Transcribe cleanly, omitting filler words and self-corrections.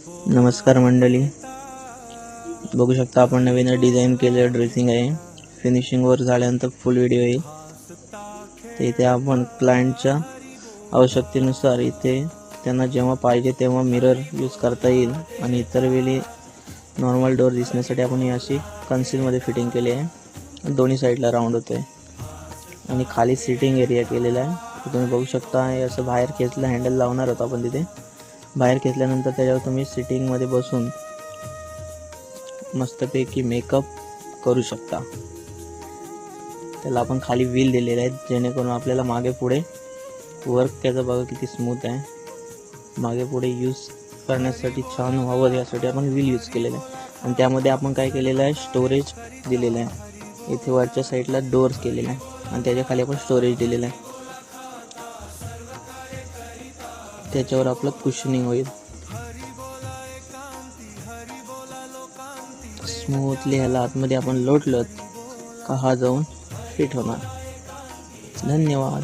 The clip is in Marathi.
नमस्कार मंडळी, बघू शकता आपण नवीन डिझाईन केलेलं ड्रेसिंग आहे. फिनिशिंगवर झाल्यानंतर फुल व्हिडिओ येईल. तर इथे आपण क्लायंटच्या आवश्यकतेनुसार इथे त्यांना जेव्हा पाहिजे तेव्हा मिरर यूज करता येईल आणि इतर वेळी नॉर्मल डोअर दिसण्यासाठी आपण ही अशी कन्सीलमध्ये फिटिंग केली आहे. दोन्ही साईडला राऊंड होते आणि खाली सिटिंग एरिया केलेला आहे. तुम्ही बघू शकता हे असं बाहेर खेचलं, हँडल लावणार होतं आपण तिथे. बाहेर घेतल्यानंतर त्याच्यावर तुम्ही सिटिंगमध्ये बसून मस्तपैकी मेकअप करू शकता. त्याला आपण खाली व्हील दिलेले आहेत जेणेकरून आपल्याला मागे पुढे वर्क त्याचं बघा किती स्मूथ आहे. मागे पुढे यूज करण्यासाठी छान व्हावं यासाठी आपण व्हील यूज केलेलं आहे. आणि त्यामध्ये आपण काय केलेलं आहे, स्टोरेज दिलेलं आहे. इथे वरच्या साईडला डोअर्स केलेला आहे आणि त्याच्या खाली आपण स्टोरेज दिलेलं आहे. त्याच्यावर आपलं कुशनिंग होईल. स्मूथली ह्याला आतमध्ये आपण लोटलं का हा जाऊन फिट होणार. धन्यवाद.